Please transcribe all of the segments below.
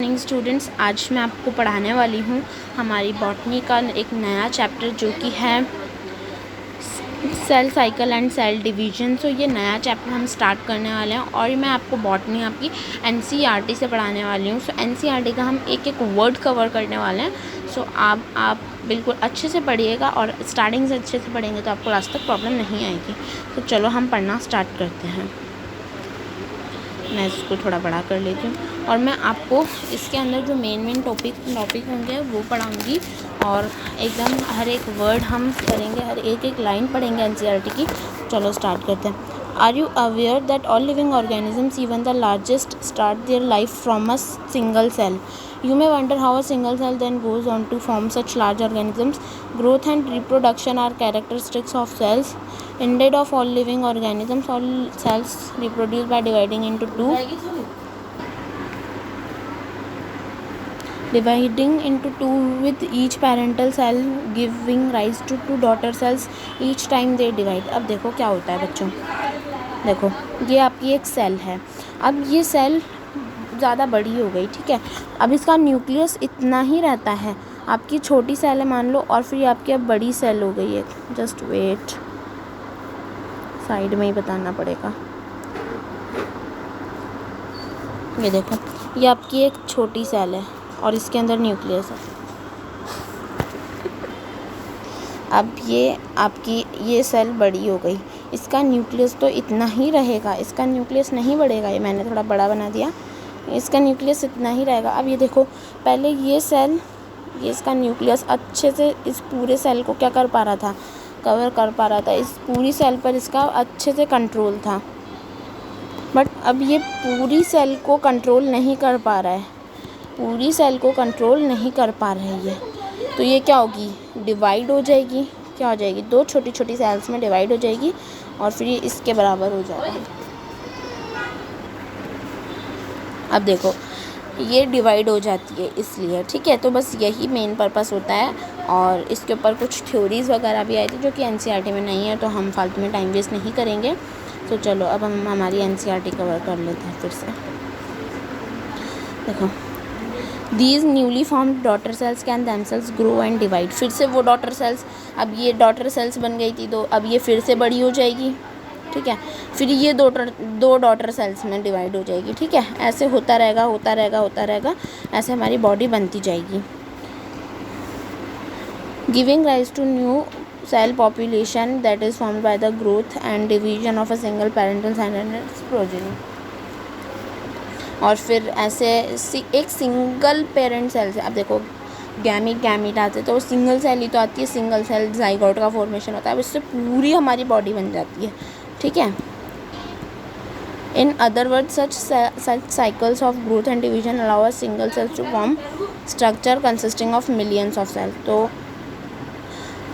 Morning students, आज मैं आपको पढ़ाने वाली हूँ हमारी बॉटनी का एक नया चैप्टर जो कि है cell cycle and cell division. So ये नया चैप्टर हम स्टार्ट करने वाले हैं और मैं आपको बॉटनी आपकी एनसीईआरटी से पढ़ाने वाली हूँ। सो एनसीईआरटी का हम एक एक वर्ड कवर करने वाले हैं। सो आप बिल्कुल अच्छे से पढ़िएगा और स्टार्टिंग से अच्छे से पढ़ेंगे तो आपको लास्ट तक प्रॉब्लम नहीं आएगी। तो चलो हम पढ़ना स्टार्ट करते हैं। मैं इसको थोड़ा बड़ा कर लेती हूँ और मैं आपको इसके अंदर जो मेन टॉपिक होंगे वो पढ़ाऊँगी और एकदम हर एक वर्ड हम करेंगे, हर एक लाइन पढ़ेंगे एनसीईआरटी की। चलो स्टार्ट करते हैं। Are you aware that all living organisms even the largest start their life from a single cell? You may wonder how a single cell then goes on to form such large organisms. Growth and reproduction are characteristics of cells. Indeed, of all living organisms, all cells reproduce by dividing into two with each parental cell giving rise to two daughter cells each time they divide. अब देखो क्या होता है बच्चों, देखो ये आपकी एक सेल है। अब ये सेल ज़्यादा बड़ी हो गई, ठीक है। अब इसका न्यूक्लियस इतना ही रहता है। आपकी छोटी सेल है मान लो और फिर आपकी अब बड़ी सेल हो गई है। जस्ट वेट, साइड में ही बताना पड़ेगा। ये देखो, ये आपकी एक छोटी सेल है और इसके अंदर न्यूक्लियस है। अब ये आपकी ये सेल बड़ी हो गई, इसका न्यूक्लियस तो इतना ही रहेगा, इसका न्यूक्लियस नहीं बढ़ेगा। ये मैंने थोड़ा बड़ा बना दिया, इसका न्यूक्लियस इतना ही रहेगा। अब ये देखो, पहले ये सेल, ये इसका न्यूक्लियस अच्छे से इस पूरे सेल को क्या कर पा रहा था, कवर कर पा रहा था। इस पूरी सेल पर इसका अच्छे से कंट्रोल था। बट अब ये पूरी सेल को कंट्रोल नहीं कर पा रहा है, पूरी सेल को कंट्रोल नहीं कर पा रही है। तो ये क्या होगी, डिवाइड हो जाएगी। क्या हो जाएगी, दो छोटी छोटी सेल्स में डिवाइड हो जाएगी और फिर ये इसके बराबर हो जाएगा। अब देखो, ये डिवाइड हो जाती है इसलिए, ठीक है। तो बस यही मेन पर्पस होता है और इसके ऊपर कुछ थ्योरीज़ वगैरह भी आई थी जो कि एनसीईआरटी में नहीं है, तो हम फालतू में टाइम वेस्ट नहीं करेंगे। तो चलो अब हम हमारी एनसीईआरटी कवर कर लेते हैं फिर से। देखो, these newly formed daughter cells can themselves grow and divide. फिर से वो डॉटर सेल्स, अब ये डॉटर सेल्स बन गई थी तो अब ये फिर से बड़ी हो जाएगी, ठीक है। फिर ये दो डॉटर सेल्स में डिवाइड हो जाएगी, ठीक है। ऐसे होता रहेगा, ऐसे हमारी बॉडी बनती जाएगी। Giving rise to new cell population that is formed by the growth and division of a single parental cell and its progeny. और फिर ऐसे एक सिंगल पेरेंट सेल से, अब देखो गैमीट आते तो सिंगल सेल ही तो आती है, सिंगल सेल जाइगोट का फॉर्मेशन होता है। अब इससे पूरी हमारी बॉडी बन जाती है, ठीक है। In other word such cycles of growth and division allow a single cells to form structure consisting of millions of cell. तो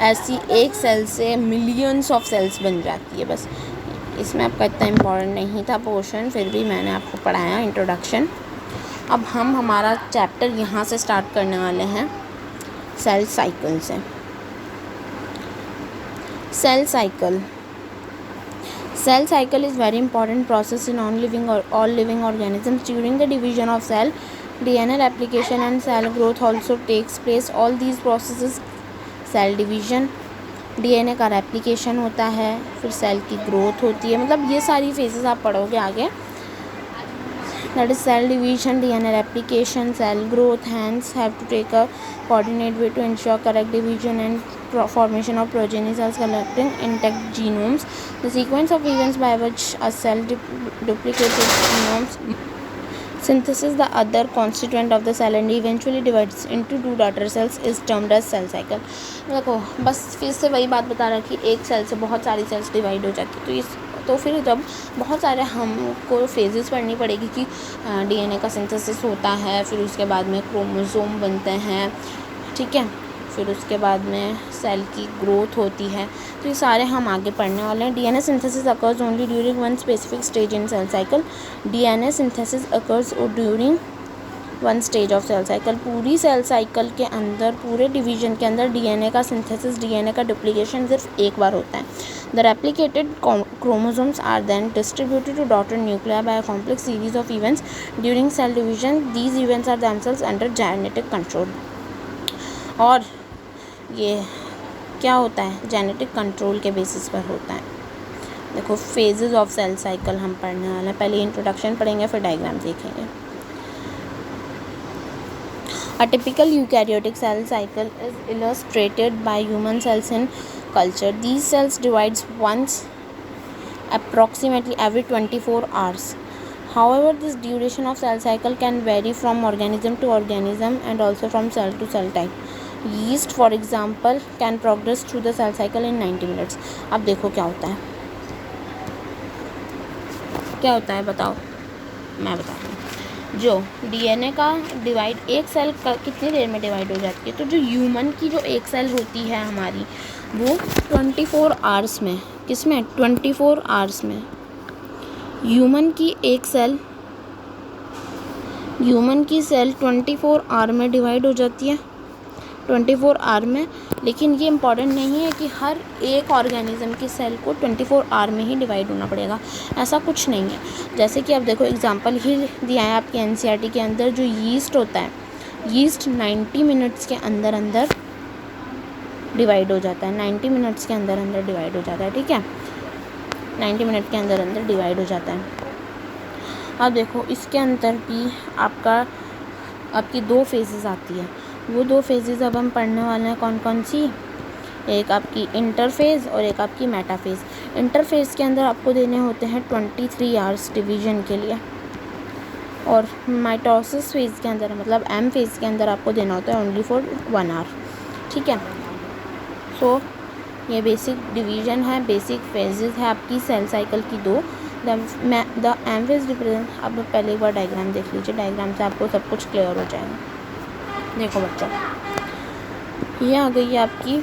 ऐसी एक सेल से मिलियंस ऑफ सेल्स बन जाती है। बस इसमें आपका इतना इम्पोर्टेंट नहीं था पोर्शन, फिर भी मैंने आपको पढ़ाया इंट्रोडक्शन। अब हम हमारा चैप्टर यहाँ से स्टार्ट करने वाले हैं, सेल साइकिल से। Cell cycle Cell cycle is very important process in all living organisms. During the division of cell, DNA replication and cell growth also takes place. All these processes, cell division, DNA का replication होता है, फिर cell की growth होती है। मतलब ये सारी phases आप पढ़ोगे आगे। That is cell division, DNA replication, cell growth. Hence, have to take a coordinate way to ensure correct division and formation of progeny cells collecting intact genomes. The sequence of events by which a cell duplicates its genomes, synthesis the other constituent of the cell and eventually divides into two daughter cells is termed as cell cycle. देखो, बस फिर से वही बात बता रहा कि एक सेल से बहुत सारी सेल्स डिवाइड हो जाती है। तो फिर जब बहुत सारे हमको फेजेस पढ़नी पड़ेगी कि डीएनए का सिंथेसिस होता है, फिर उसके बाद में क्रोमोसोम बनते हैं, ठीक है। फिर उसके बाद में सेल की ग्रोथ होती है। तो ये सारे हम आगे पढ़ने वाले हैं। DNA synthesis occurs only during one specific stage in cell cycle. DNA synthesis occurs during one stage of cell cycle. पूरी सेल साइकिल के अंदर, पूरे डिवीजन के अंदर डीएनए का सिंथेसिस, डीएनए का डुप्लीकेशन सिर्फ एक बार होता है। The replicated chromosomes are then distributed to daughter nuclei by a complex series of events during cell division. These events are themselves under genetic control. और ये क्या होता है, जेनेटिक कंट्रोल के बेसिस पर होता है. देखो फेजेस ऑफ सेल साइकिल हम पढ़ने वाले हैं. पहले इंट्रोडक्शन पढ़ेंगे, फिर डायग्राम देखेंगे. A typical eukaryotic cell cycle is illustrated by human cells in culture. These cells divide once approximately every 24 hours. However, this duration of cell cycle can vary from organism to organism and also from cell to cell type. Yeast, for example, can progress through the cell cycle in 90 minutes. अब देखो क्या होता है, क्या होता है बताओ, मैं बताती हूँ. जो डीएनए का डिवाइड, एक सेल कितनी देर में डिवाइड हो जाती है, तो जो ह्यूमन की जो एक सेल होती है हमारी, वो 24 आवर्स में, किसमें 24 आवर्स में ह्यूमन की एक सेल, ह्यूमन की सेल 24 आवर में डिवाइड हो जाती है, 24 आवर में. लेकिन ये इम्पॉर्टेंट नहीं है कि हर एक ऑर्गेनिज्म की सेल को 24 आवर में ही डिवाइड होना पड़ेगा, ऐसा कुछ नहीं है. जैसे कि अब देखो एग्जांपल ही दिया है आपके एनसीईआरटी के अंदर. जो यीस्ट होता है, यीस्ट 90 मिनट्स के अंदर अंदर डिवाइड हो जाता है, 90 मिनट्स के अंदर अंदर डिवाइड हो जाता है. ठीक है, 90 मिनट के अंदर अंदर डिवाइड हो जाता है. अब देखो इसके अंदर भी आपकी 2 फेजेस आती है. वो 2 फेजेस अब हम पढ़ने वाले हैं. कौन कौन सी, एक आपकी इंटरफेज़ और एक आपकी मेटाफेज़. इंटरफेज़ के अंदर आपको देने होते हैं 23 आवर्स डिवीज़न के लिए, और माइटोसिस फेज़ के अंदर, मतलब एम फेज़ के अंदर आपको देना होता है ओनली फॉर 1 आवर. ठीक है, सो ये बेसिक डिवीज़न है, बेसिक फेजेस है आपकी सेल साइकिल की 2. द एम फेज़ रिप्रेजेंट, अब पहले एक बार डायग्राम देख लीजिए, डायग्राम से आपको सब कुछ क्लियर हो जाएगा. देखो बच्चों, ये आ गई है आपकी,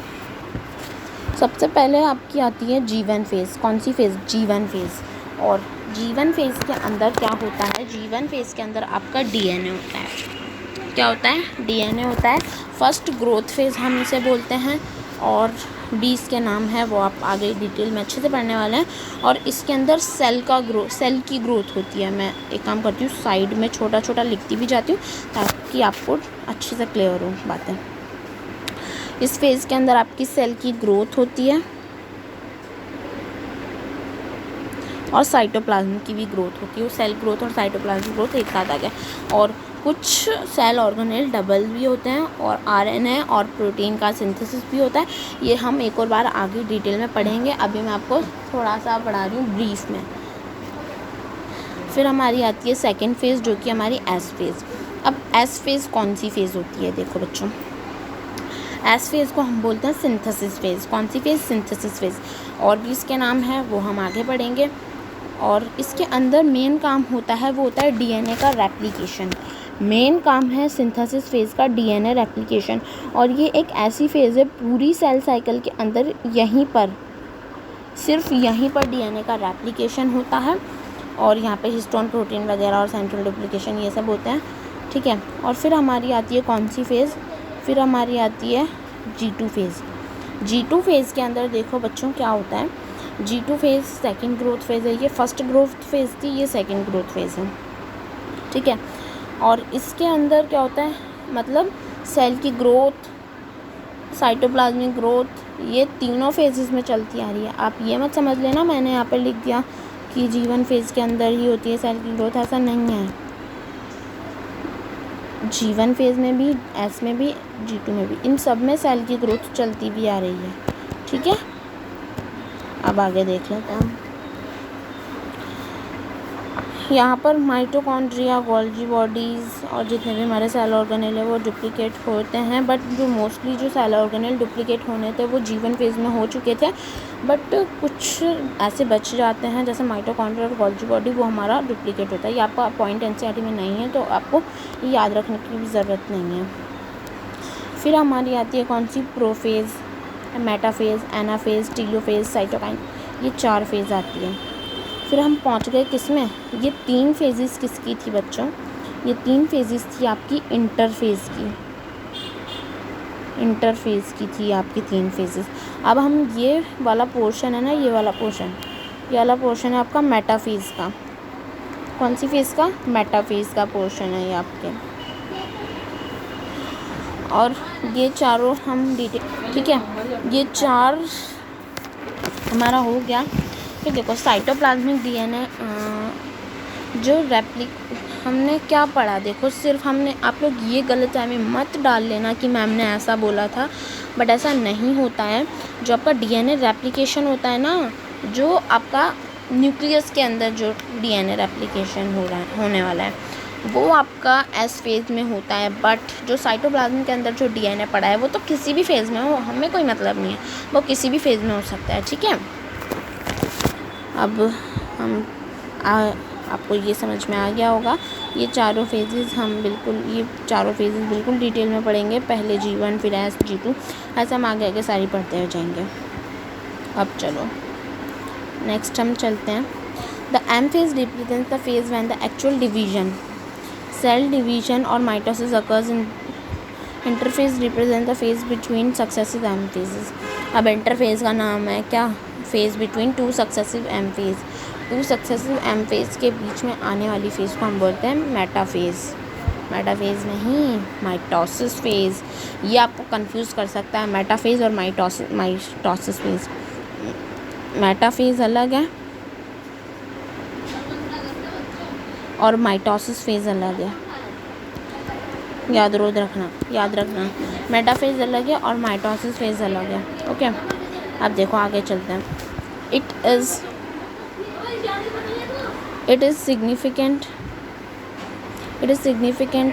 सबसे पहले आपकी आती है G1 फेज़. कौन सी फेज़, G1 फेज़. और G1 फेज़ के अंदर क्या होता है, G1 फेज़ के अंदर आपका डीएनए होता है. क्या होता है, डीएनए होता है. फर्स्ट ग्रोथ फेज़ हम इसे बोलते हैं, और डी इसके नाम है, वो आप आगे डिटेल में अच्छे से पढ़ने वाले हैं. और इसके अंदर सेल की ग्रोथ होती है. मैं एक काम करती हूँ, साइड में छोटा छोटा लिखती भी जाती हूँ ताकि आपको अच्छे से क्लियर हो बातें. इस फेज़ के अंदर आपकी सेल की ग्रोथ होती है और साइटोप्लाज्म की भी ग्रोथ होती है. सेल ग्रोथ और साइटोप्लाज्म ग्रोथ एक साथ आ गया. और कुछ सेल ऑर्गेनेल डबल भी होते हैं, और आरएनए और प्रोटीन का सिंथेसिस भी होता है. ये हम एक और बार आगे डिटेल में पढ़ेंगे. अभी मैं आपको थोड़ा सा पढ़ा रही हूँ ब्रीफ में. फिर हमारी आती है सेकेंड फेज़, जो कि हमारी एस फेज़. अब एस फेज़ कौन सी फेज़ होती है, देखो बच्चों, एस फेज़ को हम बोलते हैं सिंथेसिस फेज़. कौन सी फेज़, सिंथेसिस फेज़. और भी इसके नाम है, वो हम आगे पढ़ेंगे. और इसके अंदर मेन काम होता है, वो होता है डीएनए का रेप्लिकेशन. मेन काम है सिंथेसिस फेज़ का डीएनए रेप्लिकेशन. और ये एक ऐसी फेज़ है पूरी सेल साइकिल के अंदर, यहीं पर, सिर्फ यहीं पर डीएनए का रेप्लिकेशन होता है. और यहाँ पे हिस्टोन प्रोटीन वगैरह और सेंट्रल डुप्लिकेशन ये सब होते हैं. ठीक है, और फिर हमारी आती है कौन सी फेज़, फिर हमारी आती है G2 फेज़. G2 फेज़ के अंदर देखो बच्चों क्या होता है. G2 phase second growth phase है. ये फर्स्ट ग्रोथ फेज़ थी, ये सेकंड ग्रोथ फेज़ है. ठीक है, और इसके अंदर क्या होता है, मतलब सेल की ग्रोथ, साइटोप्लाज्मिक ग्रोथ, ये तीनों फेजेस में चलती आ रही है. आप ये मत समझ लेना मैंने यहाँ पर लिख दिया कि G1 फेज़ के अंदर ही होती है सेल की ग्रोथ, ऐसा नहीं है. G1 फेज़ में भी, एस में भी, G2 में भी, इन सब में सेल की ग्रोथ चलती भी आ रही है. ठीक है, अब आगे देख लेते हैं. यहाँ पर माइटोकॉन्ड्रिया, गोल्गी बॉडीज़ और जितने भी हमारे सेल ऑर्गेनेल है वो डुप्लिकेट होते हैं. बट जो मोस्टली जो सेल ऑर्गेनेल डुप्लिकेट होने थे वो G1 फेज़ में हो चुके थे. बट कुछ ऐसे बच जाते हैं, जैसे माइटोकॉन्ड्रिया और गोल्गी बॉडी, वो हमारा डुप्लिकेट होता है. ये आपका पॉइंट एनसीईआरटी में नहीं है, तो आपको ये याद रखने की भी ज़रूरत नहीं है. फिर हमारी आती है कौन सी, प्रोफेज़, मेटाफेज़, एनाफेज़, टीलोफेज़, साइटोकाइन. ये 4 फेज़ आती है. फिर हम पहुंच गए किस में, ये 3 फेजेस किसकी थी बच्चों, ये 3 फेजेस थी आपकी इंटरफेज़ की. इंटरफेज़ की थी आपकी 3 फेजेस. अब हम ये वाला पोर्शन है ना, ये वाला पोर्शन है आपका मेटाफेज का। कौन सी फेज़ का? मेटाफेज का पोर्शन है ये आपके। और ये चारों हम डिटेल, ठीक है, ये 4 हमारा हो गया। फिर देखो साइटोप्लाज्मिक डीएनए जो हमने क्या पढ़ा, देखो सिर्फ हमने, आप लोग ये गलतफहमी मत डाल लेना कि मैम ने ऐसा बोला था, बट ऐसा नहीं होता है। जो आपका डीएनए रेप्लिकेशन होता है ना, जो आपका न्यूक्लियस के अंदर जो डीएनए रेप्लिकेशन होने वाला है, वो आपका एस फेज़ में होता है। बट जो साइटोप्लाज्म के अंदर जो डीएनए पड़ा है वो तो किसी भी फेज़ में हो, हमें कोई मतलब नहीं है, वो किसी भी फेज़ में हो सकता है, ठीक है। अब हम आपको ये समझ में आ गया होगा। ये चारों फेजेस बिल्कुल डिटेल में पढ़ेंगे, पहले G1 फिर S G2, ऐसे हम आगे आगे सारी पढ़ते हो जाएंगे। अब चलो नेक्स्ट हम चलते हैं। The M phase represents the phase when the actual division, cell division or mitosis occurs in interphase represents the phase between successive M phases। अब इंटरफेज का नाम है क्या? Phase between 2 successive M phase। 2 successive M phase के बीच में आने वाली phase को हम बोलते हैं मेटाफेज़ नहीं, माइटोसिस फेज़। ये आपको कंफ्यूज कर सकता है, मेटाफेज़ और माइटोसिस फेज़। मेटाफेज़ अलग है और माइटोसिस फेज़ अलग है, याद रखना। मेटाफेज़ अलग है और माइटोसिस फेज़ अलग है, ओके। अब देखो आगे चलते हैं। It is significant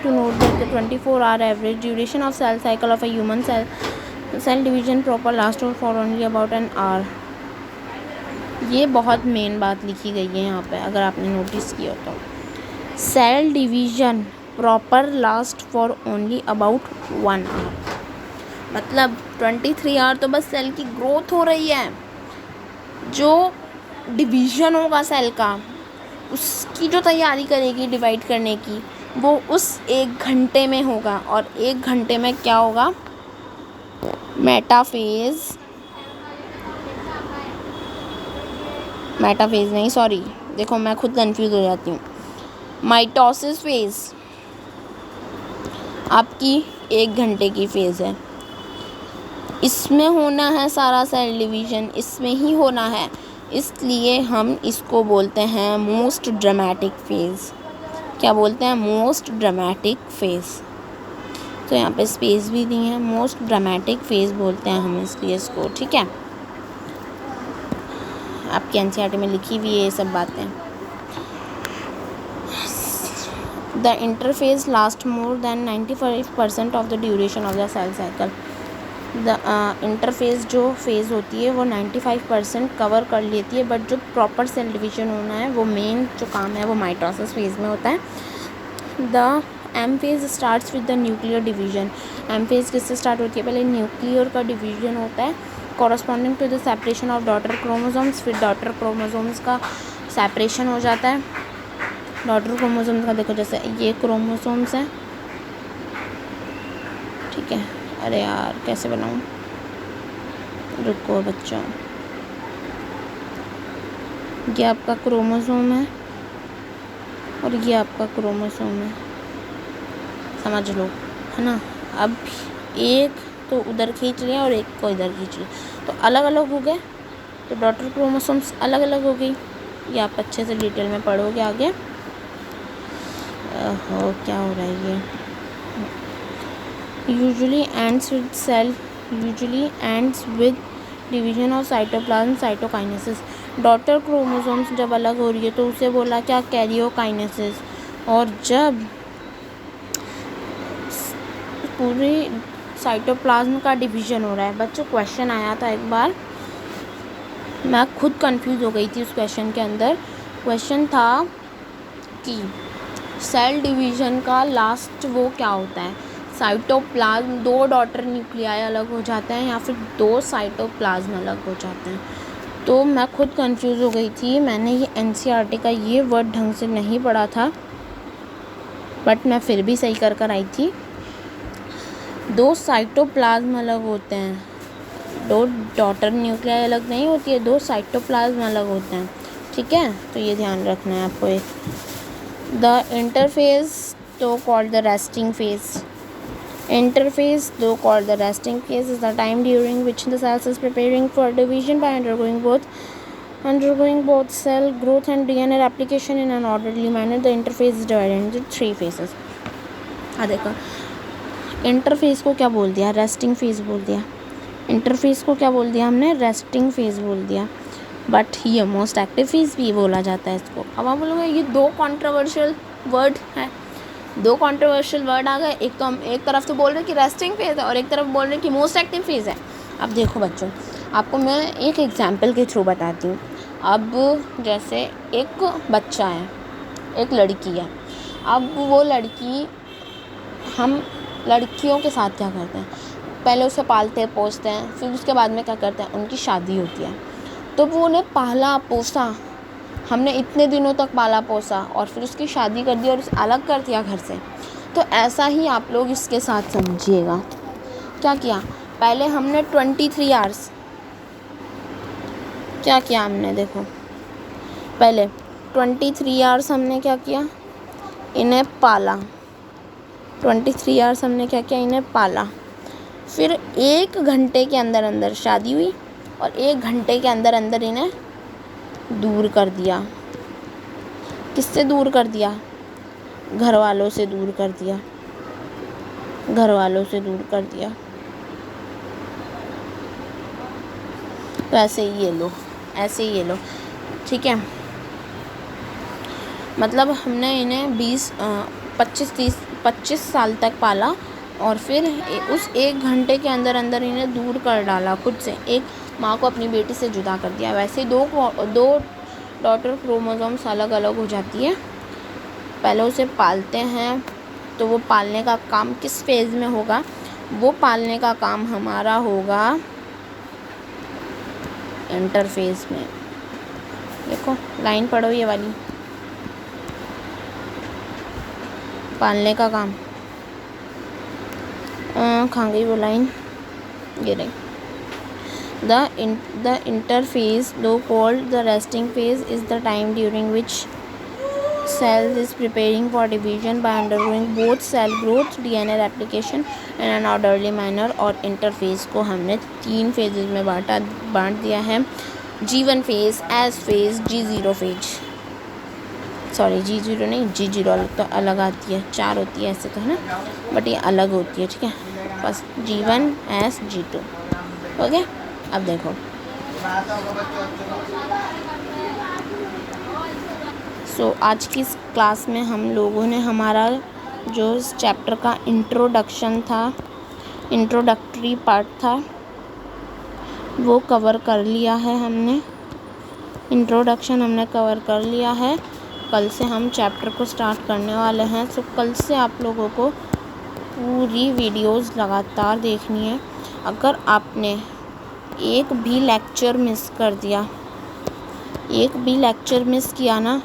to note that the 24-hour average duration of cell cycle of a human cell division proper lasts for only about an hour। ये बहुत मेन बात लिखी गई है यहाँ पे, अगर आपने नोटिस किया तो। Cell division proper last for only about 1 hour, मतलब 23 आवर तो बस सेल की ग्रोथ हो रही है। जो डिवीज़न होगा सेल का, उसकी जो तैयारी करेगी डिवाइड करने की, वो उस 1 घंटे में होगा। और 1 घंटे में क्या होगा? मेटाफेज़ नहीं, सॉरी, देखो मैं खुद कंफ्यूज हो जाती हूँ। माइटोसिस फेज़ आपकी 1 घंटे की फेज़ है, इसमें होना है सारा सेल डिवीज़न, इसमें ही होना है, इसलिए हम इसको बोलते हैं मोस्ट ड्रामेटिक फेज़। क्या बोलते हैं? Most dramatic phase. तो यहाँ पे स्पेस भी दी है, मोस्ट ड्रामेटिक फेज़ बोलते हैं हम इसलिए इसको, ठीक है। आपकी एनसीईआरटी में लिखी हुई है ये सब बातें। The interphase last more than 95% of the duration of the cell cycle. The interphase जो फेज़ होती है वो 95% कवर कर लेती है, बट जो प्रॉपर सेल डिवीजन होना है, वो मेन जो काम है वो माइटोसिस फेज़ में होता है। The M phase starts with the nuclear division. M phase किससे स्टार्ट होती है? पहले न्यूक्लियर का डिवीजन होता है corresponding to the separation of daughter chromosomes. फिर डॉटर क्रोमोसोम्स का सेपरेशन हो जाता है। डॉटर क्रोमोसोम्स का देखो, जैसे ये क्रोमोसोम्स हैं, ठीक है। अरे यार कैसे बनाऊँ, रुको बच्चों। ये आपका क्रोमोसोम है और ये आपका क्रोमोसोम है, समझ लो, है ना। अब एक तो उधर खींच लिया और एक को इधर खींच लिया, तो अलग अलग हो गए, तो डॉटर क्रोमोसोम्स अलग अलग हो गई। ये आप अच्छे से डिटेल में पढ़ोगे आगे। क्या हो रहा है ये? Usually ends with division of cytoplasm cytokinesis. Daughter chromosomes जब अलग हो रही है तो उसे बोला क्या? कैरियोकाइनेसिस। और जब पूरी साइटोप्लाज्म का डिवीजन हो रहा है, बच्चों क्वेश्चन आया था एक बार, मैं खुद कंफ्यूज हो गई थी उस क्वेश्चन के अंदर। क्वेश्चन था कि सेल डिवीजन का लास्ट वो क्या होता है? साइटोप्लाज्म, 2 डॉटर न्यूक्लियाई अलग हो जाते हैं या फिर 2 साइटोप्लाज्म अलग हो जाते हैं। तो मैं खुद कंफ्यूज हो गई थी। मैंने ये एनसीईआरटी का ये वर्ड ढंग से नहीं पढ़ा था, बट मैं फिर भी सही कर आई थी। 2 साइटोप्लाज्म अलग होते हैं, दो डॉटर न्यूक्लियाई अलग नहीं होती है, दो साइटोप्लाज्म अलग होते हैं, ठीक है। तो ये ध्यान रखना है आपको। द इंटरफेस दो called the resting phase. Interphase, though called the resting phase, is the time during which the cells is preparing for division by undergoing both cell growth and DNA replication in an orderly manner. The interphase is divided into 3 phases. देखो interface को क्या बोल दिया, resting phase बोल दिया। Interface को क्या बोल दिया हमने, रेस्टिंग फेज बोल दिया। बट ये मोस्ट एक्टिव फेज भी बोला जाता है इसको। अब आप बोलोगे ये दो कॉन्ट्रोवर्शियल वर्ड है, दो कॉन्ट्रोवर्शियल वर्ड आ गए। एक तो हम एक तरफ तो बोल रहे हैं कि रेस्टिंग फेज है और एक तरफ बोल रहे हैं कि मोस्ट एक्टिव फेज है। अब देखो बच्चों, आपको मैं एक एग्जांपल के थ्रू बताती हूँ। अब जैसे एक बच्चा है, एक लड़की है। अब वो लड़की, हम लड़कियों के साथ क्या करते हैं, पहले उसे पालते पोसते हैं, फिर उसके बाद में क्या करते हैं, उनकी शादी होती है। तो वो उन्हें पाला पोसा, हमने इतने दिनों तक पाला पोसा और फिर उसकी शादी कर दी और उसे अलग कर दिया घर से। तो ऐसा ही आप लोग इसके साथ समझिएगा। क्या किया, पहले हमने 23 आवर्स क्या किया हमने, देखो पहले 23 आवर्स हमने क्या किया, इन्हें पाला। 23 आवर्स हमने क्या किया, इन्हें पाला। फिर 1 घंटे के अंदर अंदर शादी हुई और 1 घंटे के अंदर अंदर इन्हें दूर कर दिया। किससे दूर कर दिया, घर वालों से दूर कर दिया, घर वालों से दूर कर दिया। तो ऐसे ही ये लो, ऐसे ही ये लो, ठीक है। मतलब हमने इन्हें 25 साल तक पाला और फिर उस 1 घंटे के अंदर अंदर इन्हें दूर कर डाला खुद से। एक माँ को अपनी बेटी से जुदा कर दिया। वैसे ही दो डॉटर क्रोमोसोम्स अलग अलग हो जाती है। पहले उसे पालते हैं, तो वो पालने का काम किस फेज़ में होगा, वो पालने का काम हमारा होगा इंटरफेज में। देखो लाइन पढ़ो ये वाली, पालने का काम कहाँ गई वो लाइन, ये रही। The interphase, though called the resting phase, is the time during which cells is preparing for division by undergoing both cell growth, DNA replication in an orderly manner। और इंटरफेज को हमने 3 फेजेस में बांट दिया है। G1 phase, S phase, G0 phase, sorry G0 नहीं, G0 तो अलग आती है, 4 होती है ऐसे तो है ना, बट ये अलग होती है, ठीक है। बस G1, S, G2, ओके। अब देखो आज की इस क्लास में हम लोगों ने हमारा जो इस चैप्टर का इंट्रोडक्शन था, इंट्रोडक्टरी पार्ट था, वो कवर कर लिया है हमने। इंट्रोडक्शन हमने कवर कर लिया है। कल से हम चैप्टर को स्टार्ट करने वाले हैं। तो कल से आप लोगों को पूरी वीडियोस लगातार देखनी है। अगर आपने एक भी लेक्चर मिस कर दिया, एक भी लेक्चर मिस किया ना,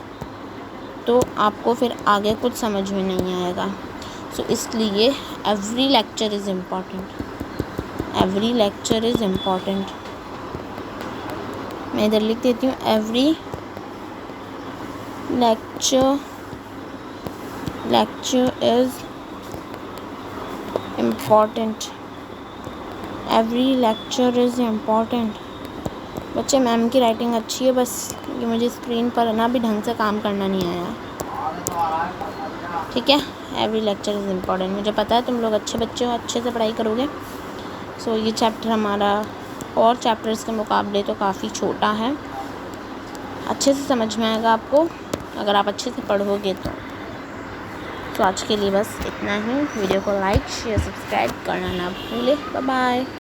तो आपको फिर आगे कुछ समझ में नहीं आएगा। सो इसलिए every lecture is important, every lecture is important. मैं इधर लिख देती हूँ, every lecture is important, every lecture is important. बच्चे मैम की राइटिंग अच्छी है, बस ये मुझे स्क्रीन पर ना भी ढंग से काम करना नहीं आया, ठीक है। Every lecture is important. मुझे पता है तुम लोग अच्छे बच्चे हो, अच्छे से पढ़ाई करोगे। सो ये चैप्टर हमारा और चैप्टर्स के मुकाबले तो काफ़ी छोटा है, अच्छे से समझ में आएगा आपको अगर आप अच्छे से पढ़ोगे तो आज के लिए बस इतना ही। वीडियो को लाइक शेयर सब्सक्राइब करना ना भूलें। Bye bye.